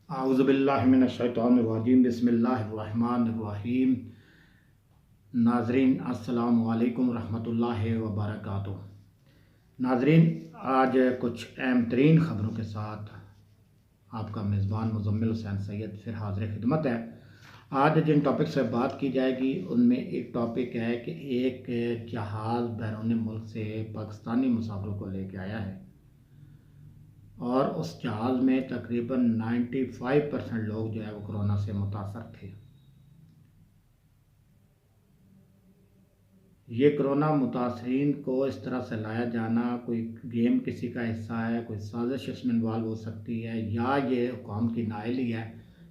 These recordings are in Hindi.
आऊज़ुबिल्लाहिमिनश्शैतानिर्रजीम बिस्मिल्लाहिर्रहमानिर्रहीम। नाज़रीन अस्सलामु अलैकुम रहमतुल्लाहि व बरकातुहू। नाज़रीन, आज कुछ अहम तरीन ख़बरों के साथ आपका मेज़बान मुज़म्मिल हुसैन सैयद फिर हाज़िर खिदमत है। आज जिन टॉपिक से बात की जाएगी उनमें एक टॉपिक है कि एक जहाज़ बैरून मुल्क से पाकिस्तानी मुसाफिरों को लेके आया है और उस जहाज़ में तकरीबन 95% लोग जो है वो कोरोना से मुतासर थे। ये कोरोना मुतासरीन को इस तरह से लाया जाना कोई गेम किसी का हिस्सा है, कोई साजिश इसमें इन्वॉल्व हो सकती है या ये हुकाम की नाअहली है,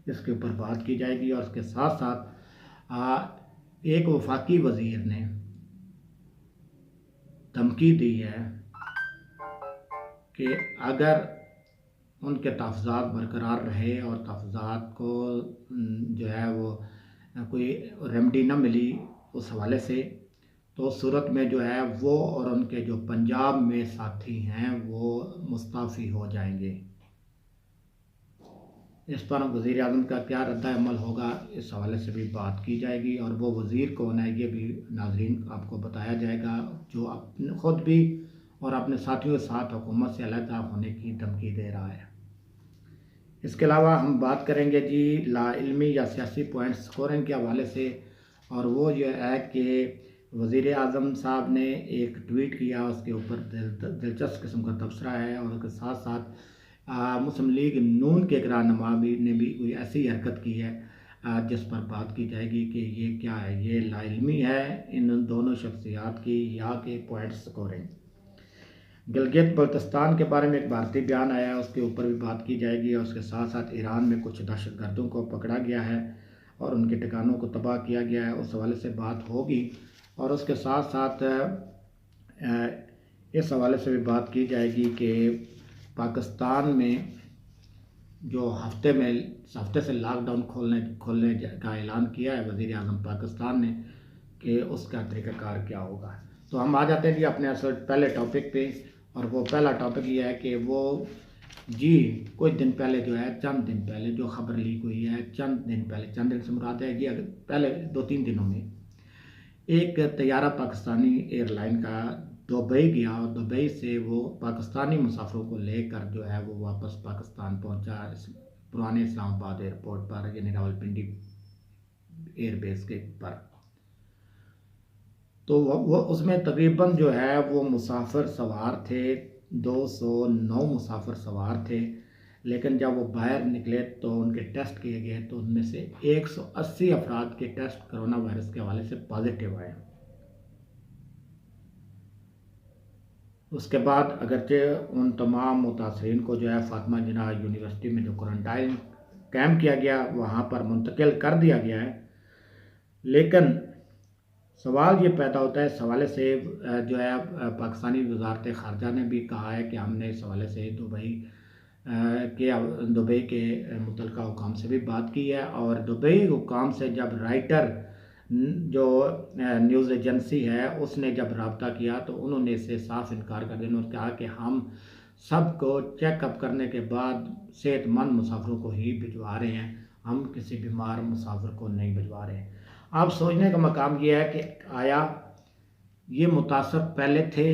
इसके ऊपर बात की जाएगी। और उसके साथ साथ एक वफाकी वज़ीर ने धमकी दी है कि अगर उनके तहफ़्ज़ात बरकरार रहे और तहफ़्ज़ात को जो है वो कोई रेमेडी न मिली उस हवाले से, तो उस सूरत में जो है वो और उनके जो पंजाब में साथी हैं वो मुस्ताफ़ी हो जाएंगे। इस पर वज़ीर आज़म का क्या रद्द-ए-अमल होगा, इस हवाले से भी बात की जाएगी। और वो वज़ीर कौन है ये भी नाज़रीन आपको बताया जाएगा, जो अपने ख़ुद भी और अपने साथियों के साथ हुकूमत से अलहदा होने की धमकी दे रहा है। इसके अलावा हम बात करेंगे जी लाइल्मी या सियासी पॉइंट स्कोरिंग के हवाले से, और वो ये है कि वज़ीर आज़म साहब ने एक ट्वीट किया, उसके ऊपर दिलचस्प किस्म का तबसरा है। और उसके साथ साथ मुस्लिम लीग नून के एक रहनुमा ने भी कोई ऐसी हरकत की है जिस पर बात की जाएगी कि ये क्या है, ये लाइल्मी है इन दोनों शख्सियात की या कि पॉइंट स्कोरिंग। गिलगित बल्तिस्तान के बारे में एक भारतीय बयान आया है, उसके ऊपर भी बात की जाएगी। और उसके साथ साथ ईरान में कुछ दहशतगर्दों को पकड़ा गया है और उनके ठिकानों को तबाह किया गया है, उस हवाले से बात होगी। और उसके साथ साथ इस हवाले से भी बात की जाएगी कि पाकिस्तान में जो हफ्ते से लॉकडाउन खोलने का ऐलान किया है वज़ीर आज़म पाकिस्तान ने, कि उसका तरीक़ाकार क्या होगा। तो हम आ जाते हैं जी अपने असल पहले टॉपिक पे, और वो पहला टॉपिक ये है कि वो जी कुछ दिन पहले जो है, चंद दिन पहले जो ख़बर लीक हुई है, चंद दिन से मुराद है कि पहले 2-3 दिनों में एक तैयारा पाकिस्तानी एयरलाइन का दुबई गया और दुबई से वो पाकिस्तानी मुसाफिरों को लेकर जो है वो वापस पाकिस्तान पहुंचा, पुराने इस्लामाबाद एयरपोर्ट पर, यानी रावलपिंडी एयरबेस के पर। तो वो उसमें तकरीबन जो है वो मुसाफिर सवार थे, 209 मुसाफिर सवार थे। लेकिन जब वो बाहर निकले तो उनके टेस्ट किए गए तो उनमें से 180 अफराद के टेस्ट कोरोना वायरस के हवाले से पॉजिटिव आए। उसके बाद अगरचे उन तमाम मुतासरीन को जो है फातिमा जिन्ना यूनिवर्सिटी में जो क्वारंटाइन कैंप किया गया वहाँ पर मुंतकिल कर दिया गया है, लेकिन सवाल ये पैदा होता है इस हवाले से जो है पाकिस्तानी वज़ारत ख़ारजा ने भी कहा है कि हमने इस हवाले से दुबई के मुतल्लिक़ा हुकाम से भी बात की है। और दुबई हुकाम से जब राइटर जो न्यूज़ एजेंसी है उसने जब रब्ता किया तो उन्होंने इससे साफ इनकार कर दिया। उन्होंने कहा कि हम सबको चेकअप करने के बाद सेहतमंद मुसाफिरों को ही भिजवा रहे हैं, हम किसी बीमार मुसाफिर को नहीं भिजवा रहे हैं। अब सोचने का मकाम ये है कि आया ये मुतासर पहले थे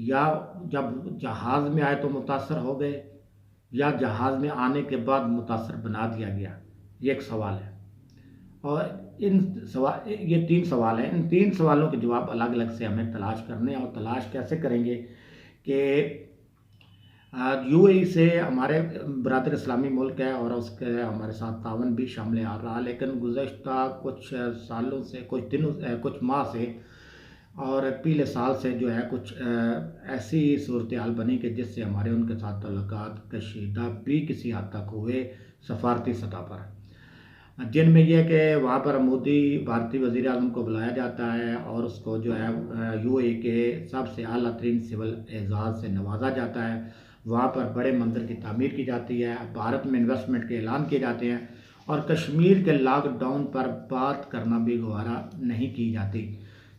या जब जहाज़ में आए तो मुतासर हो गए, या जहाज़ में आने के बाद मुतासर बना दिया गया, ये एक सवाल है। और ये 3 सवाल हैं, इन 3 सवालों के जवाब अलग अलग से हमें तलाश करने हैं। और तलाश कैसे करेंगे कि यूएई से हमारे बरादर इस्लामी मुल्क है और उसके हमारे साथ तावन भी शामिल आ रहा, लेकिन गुज़श्ता कुछ सालों से, कुछ माह से और पिछले साल से जो है कुछ ऐसी सूरत हाल बनी कि जिससे हमारे उनके साथ तल्लुकात कशीदा भी किसी हद तक हुए सफारती सतह पर, जिनमें यह कि वहाँ पर मोदी भारतीय वज़ीर आज़म को बुलाया जाता है और उसको जो है यूएई के सबसे आला तरीन सिविल एजाज़ से नवाजा जाता है। वहाँ पर बड़े मंदिर की तामीर की जाती है, भारत में इन्वेस्टमेंट के ऐलान किए जाते हैं, और कश्मीर के लॉकडाउन पर बात करना भी गवारा नहीं की जाती।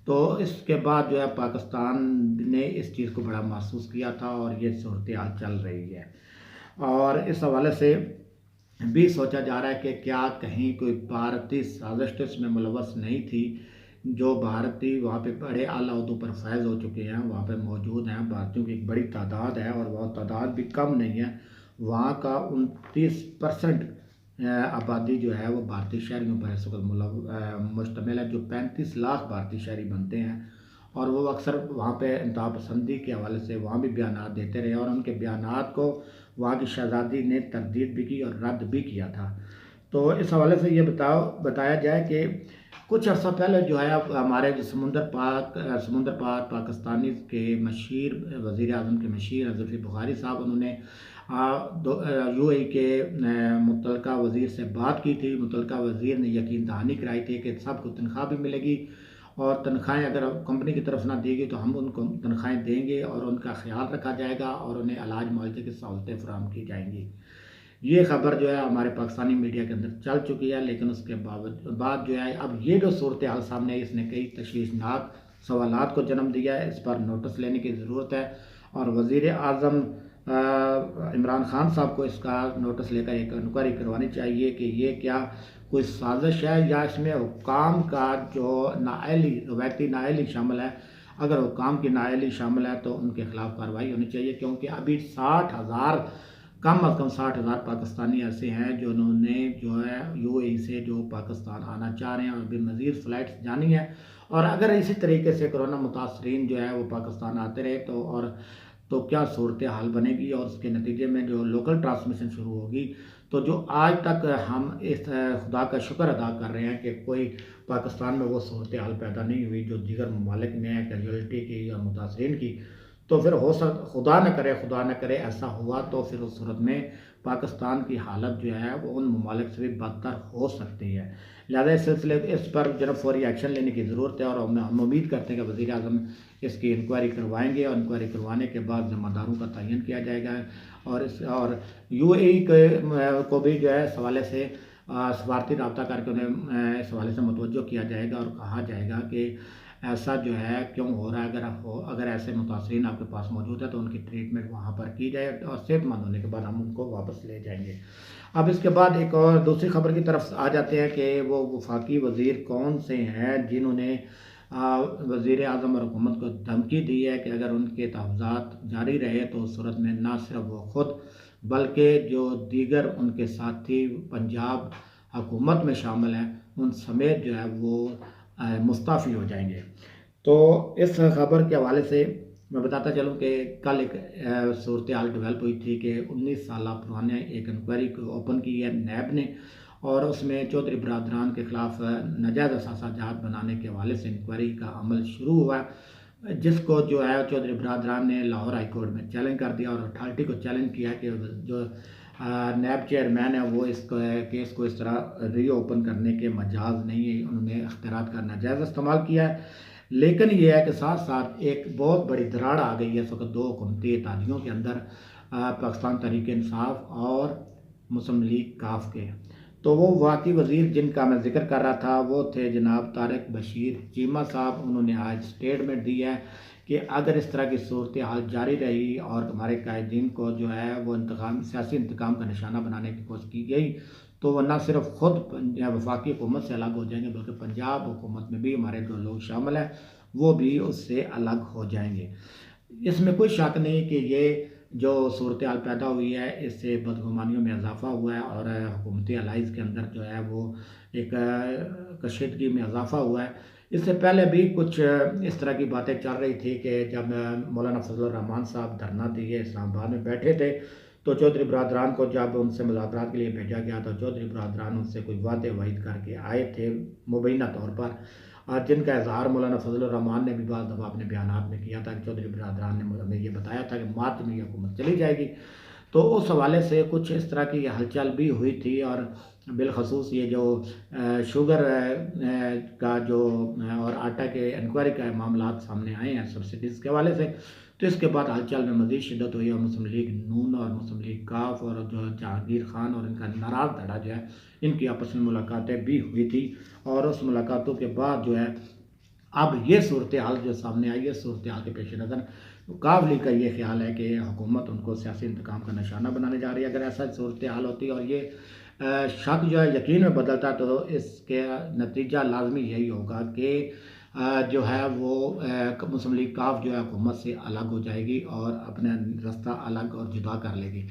तो इसके बाद जो है पाकिस्तान ने इस चीज़ को बड़ा महसूस किया था और ये सूरत हाल चल रही है। और इस हवाले से भी सोचा जा रहा है कि क्या कहीं कोई भारतीय साजिश तो इसमें मुलव्वस नहीं थी। जो भारतीय वहाँ पे बड़े आला ओहदों पर फैज़ हो चुके हैं, वहाँ पे मौजूद हैं, भारतीयों की एक बड़ी तादाद है और वह तादाद भी कम नहीं है। वहाँ का 29% आबादी जो है वो भारतीय शहरियों पर इस वक्त मुश्तमिल है, जो 35 लाख भारतीय शहरी बनते हैं। और वो अक्सर वहाँ पे इंतहा पसंदी के हवाले से वहाँ भी बयानात देते रहे और उनके बयानात को वहाँ की शहज़ादी ने तरदीद भी की और रद्द भी किया था। तो इस हवाले से ये बताया जाए कि कुछ अर्सा पहले जो है हमारे जो समुंदर पार पाकिस्तानी के मशीर वज़ीर आज़म के मशीर जुल्फ़ी बुखारी साहब, उन्होंने यूएई के मुतल्लिका वज़ीर से बात की थी। मुतल्लिका वज़ीर ने यकीन दहानी कराई थी कि सबको तनख्वाह भी मिलेगी और तनख्वाहें अगर कंपनी की तरफ ना देगी तो हम उनको तनख्वाहें देंगे और उनका ख्याल रखा जाएगा और उन्हें इलाज मुआवजे की सहूलतें फराहम की जाएंगी। ये खबर जो है हमारे पाकिस्तानी मीडिया के अंदर चल चुकी है, लेकिन उसके बाद जो है अब ये जो सूरत हाल सामने आई, इसने कई तशवीशनाक सवालात को जन्म दिया है। इस पर नोटिस लेने की ज़रूरत है और वज़ीर आज़म इमरान खान साहब को इसका नोटिस लेकर एक इंक्वायरी करवानी चाहिए कि ये क्या कोई साजिश है या इसमें हुक्काम का जो नाअहली रवायती नाअहली शामिल है। अगर हुक्काम की नाअहली शामिल है तो उनके खिलाफ कार्रवाई होनी चाहिए, क्योंकि अभी 60,000 कम अज़ कम 60,000 पाकिस्तानी ऐसे हैं जिन्होंने जो है यूएई से जो पाकिस्तान आना चाह रहे हैं और अभी मज़ीद फ़्लाइट्स जानी है। और अगर इसी तरीके से कोरोना मुतासरीन जो है वो पाकिस्तान आते रहे तो क्या सूरत हाल बनेगी और उसके नतीजे में जो लोकल ट्रांसमिशन शुरू होगी। तो जो आज तक हम इस खुदा का शुक्र अदा कर रहे हैं कि कोई पाकिस्तान में वो सूरत हाल पैदा नहीं हुई जो दीगर ममालिक में है कैजुअलिटी की या मुतासरीन की। तो फिर खुदा न करे ऐसा हुआ तो फिर उस सूरत में पाकिस्तान की हालत जो है वो उन ममालिक से भी बदतर हो सकती है। लिहाजा इस सिलसिले इस पर जो फौरी एक्शन लेने की ज़रूरत है और हम उम्मीद करते हैं कि वज़ीर आज़म इसकी इंक्वायरी करवाएंगे और इंक्वायरी करवाने के बाद ज़िम्मेदारों का तयन किया जाएगा और यूएई को भी जो है इस हवाले से सफारती रब्ता करके उन्हें इस हवाले से मुतवज्जो किया जाएगा और कहा जाएगा कि ऐसा जो है क्यों हो रहा है। अगर ऐसे मुतासरीन आपके पास मौजूद है तो उनकी ट्रीटमेंट वहाँ पर की जाए और सेहतमंद होने के बाद हम उनको वापस ले जाएंगे। अब इसके बाद एक और दूसरी खबर की तरफ आ जाते हैं कि वो वफाकी वज़ीर कौन से हैं जिन्होंने वज़ीर आज़म और हुकूमत को धमकी दी है कि अगर उनके तहफ़्ज़ात जारी रहे तो उस सूरत में ना सिर्फ वो ख़ुद बल्कि जो दीगर उनके साथी पंजाब हुकूमत में शामिल हैं उन समेत जो है वो मुस्ताफ़ी हो जाएंगे। तो इस खबर के हवाले से मैं बताता चलूँ कि कल एक सूरत हाल डेवलप हुई थी कि 19 साल पुराने एक इंक्वायरी को ओपन की है नैब ने और उसमें चौधरी बरादरान के ख़िलाफ़ नाजायज़ असासाजात बनाने के हवाले से इंक्वायरी का अमल शुरू हुआ, जिसको जो है चौधरी बरादरान ने लाहौर हाई कोर्ट में चैलेंज कर दिया और अथॉरिटी को चैलेंज किया कि जो नैब चेयरमैन है वो इस केस को इस तरह रीओपन करने के मजाज नहीं है, उन्होंने अख्तियारात का नाजायज़ इस्तेमाल किया है। लेकिन यह है कि साथ साथ एक बहुत बड़ी दरार आ गई है इस वक्त दो हुकूमती इत्तेहादियों के अंदर, पाकिस्तान तहरीक इंसाफ और मुस्लिम लीग काफ के। तो वो वाकई वज़ीर जिनका मैं जिक्र कर रहा था वो थे जनाब तारिक बशीर चीमा साहब। उन्होंने आज स्टेटमेंट दी है कि अगर इस तरह की सूरत हाल जारी रही और हमारे कायदीन को जो है वो सियासी इंतकाम का निशाना बनाने की कोशिश की गई तो वह न सिर्फ ख़ुद वफाकी हुकूमत से अलग हो जाएंगे बल्कि पंजाब हुकूमत में भी हमारे जो लोग शामिल हैं वो भी उससे अलग हो जाएंगे। इसमें कोई शक नहीं कि ये जो सूरत हाल पैदा हुई है इससे बदगुमानियों में इजाफ़ा हुआ है और हुकूमती अलाइज़ के अंदर जो है वो एक कशीदगी में इजाफ़ा हुआ है। इससे पहले भी कुछ इस तरह की बातें चल रही थी कि जब मौलाना फजल रहमान साहब धरना दिए इस्लामाबाद में बैठे थे तो चौधरी बरादरान को जब उनसे मुज़ाकरात के लिए भेजा गया तो चौधरी बरादरान उनसे कोई वादे वाइद करके आए थे मुबैना तौर पर, जिनका इजहार मौलाना फजल रहमान ने भी बाज़ दफ़ा अपने बयानात में किया था कि चौधरी बरादरान ने हमें ये बताया था कि मार्च में ये हुकूमत चली जाएगी। तो उस हवाले से कुछ इस तरह की हलचल भी हुई थी और बिलखसूस ये जो शुगर का जो और आटा के इंक्वायरी का मामला सामने आए हैं सब्सिडीज़ के हवाले से, तो इसके बाद हलचल में मज़ीद शिद्दत हुई और मुस्लिम लीग नून और मुस्लिम लीग काफ और जो जहांगीर खान और इनका नाराज़ धड़ा जो है इनकी आपस में मुलाकातें भी हुई थी और उस मुलाकातों के बाद जो है अब ये सूरत हाल जो सामने आई है, सूरत हाल के पेश नज़र काफ लीग का ये ख्याल है कि हुकूमत उनको सियासी इंतकाम का निशाना बनाने जा रही है। अगर ऐसा सूरत हाल होती है और ये शक जो है यकीन में बदलता है तो इसके नतीजा लाजमी यही होगा कि जो है वो मुस्लिम लीग काफ जो है हुकूमत से अलग हो जाएगी और अपना रास्ता अलग और जुदा कर लेगी।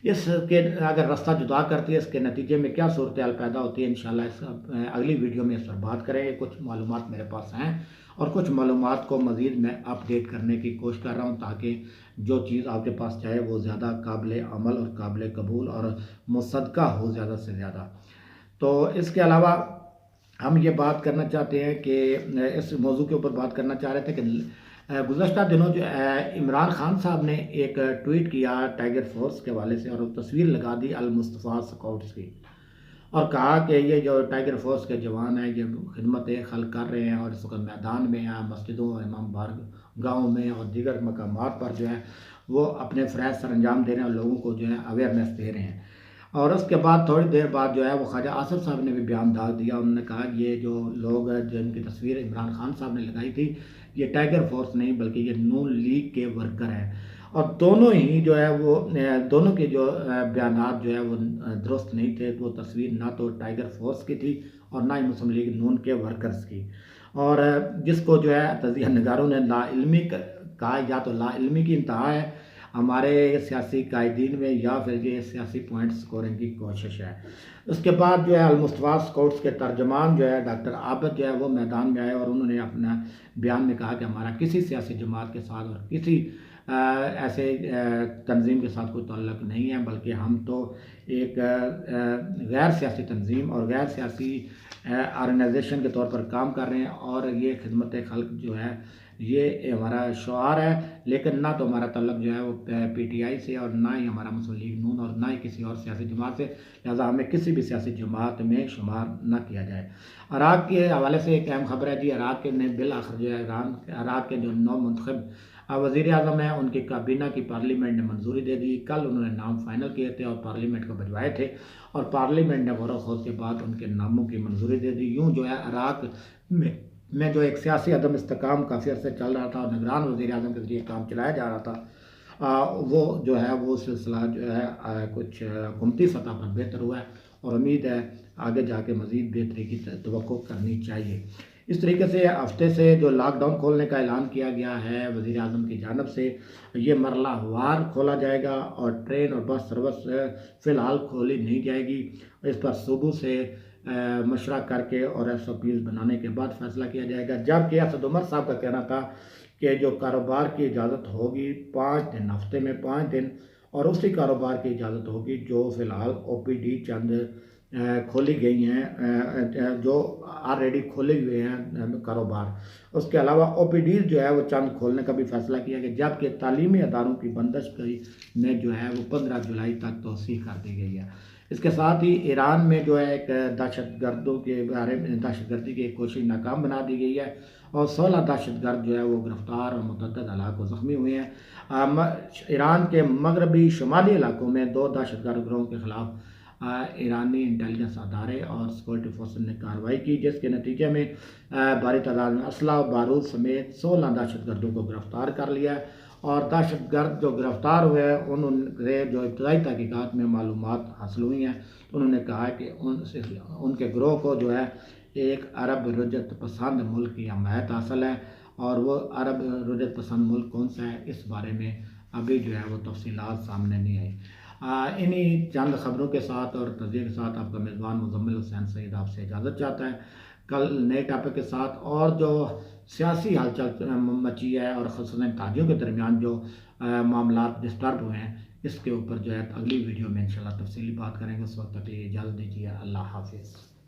इसके अगर रास्ता जुदा करती है इसके नतीजे में क्या सूरत हाल पैदा होती है, इंशाल्लाह इस अगली वीडियो में इस पर बात करेंगे। कुछ मालूमात मेरे पास हैं और कुछ मालूमात को मज़ीद मैं अपडेट करने की कोशिश कर रहा हूँ ताकि जो चीज़ आपके पास चाहे वो ज़्यादा काबिल अमल और काबिल कबूल और मुसद्दक़ा हो ज़्यादा से ज़्यादा। तो इसके अलावा हम ये बात करना चाहते हैं कि इस मौजू के ऊपर बात करना चाह रहे थे कि गुज़श्ता दिनों जो इमरान खान साहब ने एक ट्वीट किया टाइगर फोर्स के हवाले से और तस्वीर लगा दी अल मुस्तफ़ा स्काउट्स की और कहा कि ये जो टाइगर फोर्स के जवान हैं ये खिदमत खल कर रहे हैं और इस वक्त मैदान में या मस्जिदों इमाम बारगाह गाँव में और दीगर मकामात पर जो है वो अपने फ़रज़ सर अंजाम दे रहे हैं और लोगों को जो है अवेयरनेस दे रहे हैं। और उसके बाद थोड़ी देर बाद जो है वो ख्वाजा आसिफ साहब ने भी बयान डाल दिया। उन्होंने कहा ये जो लोग जिनकी तस्वीर इमरान खान साहब ने लगाई थी ये टाइगर फोर्स नहीं बल्कि ये नून लीग के वर्कर हैं। और दोनों ही जो है वो दोनों के जो बयानात जो है वो दुरुस्त नहीं थे। वो तस्वीर ना तो टाइगर फोर्स की थी और ना ही मुस्लिम लीग नून के वर्कर्स की। और जिसको जो है तजिया नगारों ने लाइल्मी कहा या तो लाइल्मी की इंतहा है हमारे सियासी कायदीन में या फिर ये सियासी पॉइंट स्कोरिंग की कोशिश है। उसके बाद जो है अल मुस्तफ़ा स्काउट्स के तर्जमान जो है डॉक्टर आबिद जो है वो मैदान में आए और उन्होंने अपना बयान में कहा कि हमारा किसी सियासी जमात के साथ और किसी ऐसे तंजीम के साथ कोई ताल्लुक नहीं है बल्कि हम तो एक गैर सियासी तंजीम और गैर सियासी ऑर्गेनाइजेशन के तौर पर काम कर रहे हैं और ये खिदमत खल्क जो है ये हमारा शुआर है। लेकिन ना तो हमारा तल्लक जो है वो पीटीआई से और ना ही हमारा मुस्लिम लीग नून और ना ही किसी और सियासी जमात से, लिहाजा हमें किसी भी सियासी जमात में शुमार न किया जाए। इराक़ के हवाले से एक अहम खबर है जी। इराक़ ने बिल आखिर जो है इराक़ के जो नौ मुंतखब वज़ीर आज़म हैं उनकी काबीना की पार्लियामेंट ने मंजूरी दे दी। कल उन्होंने नाम फाइनल किए थे और पार्लियामेंट को भिजवाए थे और पार्लियामेंट ने गौर खोज के बाद उनके नामों की मंजूरी दे दी। यूँ जो है इराक़ में जो एक सियासी अदम इस्तेकाम काफ़ी अर्से चल रहा था और निगरान वज़ीर आज़म के ज़रिए काम चलाया जा रहा था, वो जो है वो सिलसिला जो है कुछ हुकूमती सतह पर बेहतर हुआ है और उम्मीद है आगे जाके मज़ीद बेहतरी की तवक्को करनी चाहिए। इस तरीके से हफ्ते से जो लॉकडाउन खोलने का ऐलान किया गया है वज़ीर आज़म की जानिब से, ये मरलावार खोला जाएगा और ट्रेन और बस सर्विस फ़िलहाल खोली नहीं जाएगी। इस पर सुबह से मशवरा करके और SOPs बनाने के बाद फ़ैसला किया जाएगा। जबकि असद उमर साहब का कहना था कि जो कारोबार की इजाज़त होगी 5 दिन, हफ्ते में 5 दिन, और उसी कारोबार की इजाज़त होगी जो फ़िलहाल OPD चंद खोली गई हैं जो ऑलरेडी खोले हुए हैं कारोबार। उसके अलावा OPD जो है वो चंद खोलने का भी फ़ैसला किया गया। जबकि तालीमी अदारों की बंदिश में जो है वो 15 जुलाई तक तोसी कर दी गई है। इसके साथ ही ईरान में जो है एक दहशतगर्दों के बारे में दहशतगर्दी की एक कोशिश नाकाम बना दी गई है और 16 दहशतगर्द जो है वो गिरफ्तार और मुतअद्दिद हलाक व ज़ख्मी हुए हैं। ईरान के मगरबी शुमाली इलाकों में 2 दहशतगर्द गिरोहों के ख़िलाफ़ ईरानी इंटेलिजेंस अदारे और सिक्योरिटी फोर्स ने कार्रवाई की, जिसके नतीजे में भारी तादाद में असला बारूद समेत 16 दहशतगर्दों को गिरफ्तार कर लिया है। और दहशतगर्द जो गिरफ्तार हुए हैं उनसे जो इब्तदाई तहकीकात में मालूमात हासिल हुई हैं तो उन्होंने कहा है कि उनके गिरोह को जो है एक अरब रुजत पसंद मुल्क की हमायत हासिल है और वो अरब रुजत पसंद मुल्क कौन सा है इस बारे में अभी जो है वो तफसीलात सामने नहीं आई। इन्हीं चंद ख़बरों के साथ और तज़किरे के साथ आपका मेज़बान मुज़म्मिल हुसैन सईद आपसे इजाज़त चाहता है। कल नए टॉपिक के साथ और जो सियासी हलचल मची है और ख़ुसूसन ताजियों के दरमियान जो मामलात डिस्टर्ब हुए हैं इसके ऊपर जो है अगली वीडियो में इंशाल्लाह तफसीली बात करेंगे। उस वक्त तक के लिए इजाज़त दीजिए। अल्लाह हाफ़िज़।